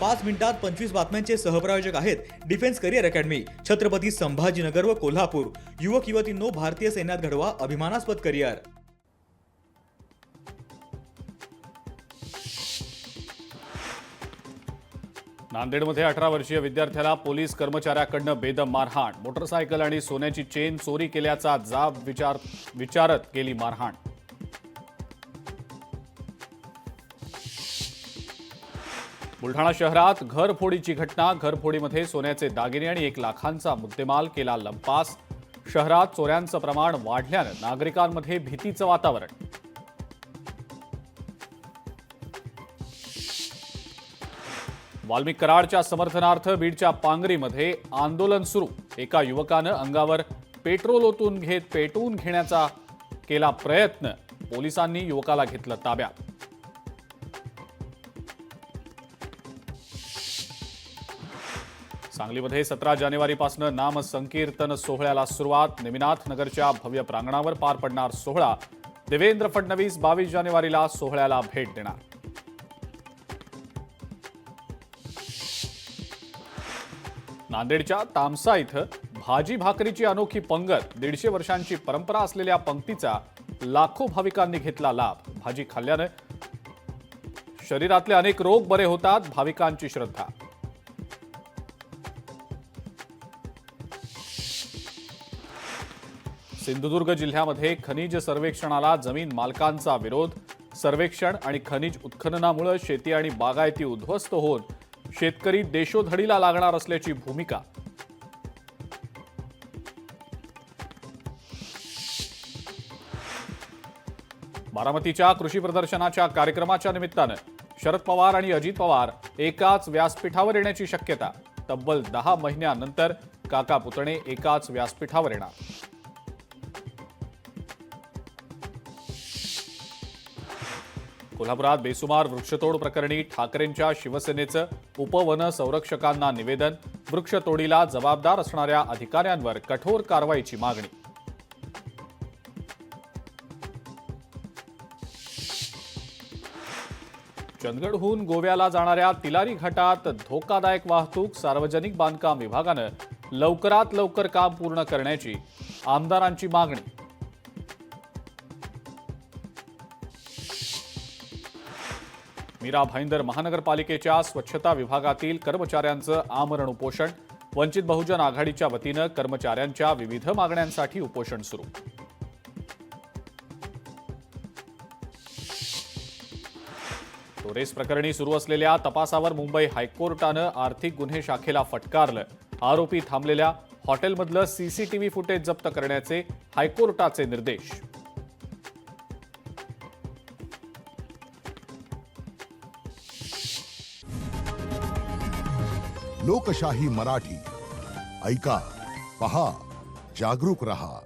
5 मिनिटात 25 बातम्यांचे सहप्रायोजक आहेत defence career academy, Chhatrapati Sambhajinagar व कोल्हापूर। युवक युवतींनो, भारतीय सैन्यात घडवा अभिमानास्पद करिअर। नांदेडमध्ये 18 वर्षीय विद्यार्थ्याला पोलीस कर्मचाऱ्याकडून बेदम मारहाण। मोटरसायकल आणि सोन्याची चेन चोरी केल्याचा जाब विचारत केली मारहाण। बुलढाणा शहरात घरफोडीची घटना। घरफोडीमध्ये सोन्याचे दागिने आणि 1 लाखांचा मुद्देमाल केला लंपास। शहरात चोऱ्यांचं प्रमाण वाढल्यानं नागरिकांमध्ये भीतीचं वातावरण। वाल्मिक कराडच्या समर्थनार्थ बीडच्या पांगरीमध्ये आंदोलन सुरू। एका युवकानं अंगावर पेट्रोल ओतून पेटवून घेण्याचा केला प्रयत्न। पोलिसांनी युवकाला घेतलं ताब्यात। सांगलीमध्ये 17 जानेवारीपासून नामसंकीर्तन सोहळ्याला सुरुवात। नेमिनाथ नगरच्या भव्य प्रांगणावर पार पडणार सोहळा। देवेंद्र फडणवीस 22 जानेवारीला सोहळ्याला भेट देणार। नांदेडच्या तामसा इथं भाजी भाकरीची अनोखी पंगत। 150 वर्षांची परंपरा असलेल्या पंक्तीचा लाखो भाविकांनी घेतला लाभ। भाजी खाल्ल्यानं शरीरातले अनेक रोग बरे होतात, भाविकांची श्रद्धा। सिंधुदुर्ग जिल्ह्यामध्ये खनिज सर्वेक्षणाला जमीन मालकांचा विरोध। सर्वेक्षण आणि खनिज उत्खननामुळे शेती आणि बागायती उद्ध्वस्त होऊन शेतकरी देशोधडीला लागणार असल्याची भूमिका। बारामतीच्या कृषी प्रदर्शनाच्या कार्यक्रमाच्या निमित्तानं शरद पवार आणि अजित पवार एकाच व्यासपीठावर येण्याची शक्यता। तब्बल 10 महिन्यानंतर काका पुतणे एकाच व्यासपीठावर येणार। कोल्हापुरात बेसुमार वृक्षतोड प्रकरणी ठाकरेंच्या शिवसेनेचं उपवन संरक्षकांना निवेदन। वृक्षतोडीला जबाबदार असणाऱ्या अधिकाऱ्यांवर कठोर कारवाईची मागणी। चंदगडहून गोव्याला जाणाऱ्या तिलारी घाटात धोकादायक वाहतूक। सार्वजनिक बांधकाम विभागानं लवकरात लवकर काम पूर्ण करण्याची आमदारांची मागणी। मीरा भाईंदर महानगरपालिकेच्या स्वच्छता विभागातील कर्मचाऱ्यांचं आमरण उपोषण। वंचित बहुजन आघाडीच्या वतीनं कर्मचाऱ्यांच्या विविध मागण्यांसाठी उपोषण सुरू। टोरेस प्रकरणी सुरू असलेल्या तपासावर मुंबई हायकोर्टानं आर्थिक गुन्हे शाखेला फटकारलं। आरोपी थांबलेल्या हॉटेलमधलं सीसीटीव्ही फुटेज जप्त करण्याचे हायकोर्टाचे निर्देश। लोकशाही मराठी ऐका, पहा, जागरूक रहा।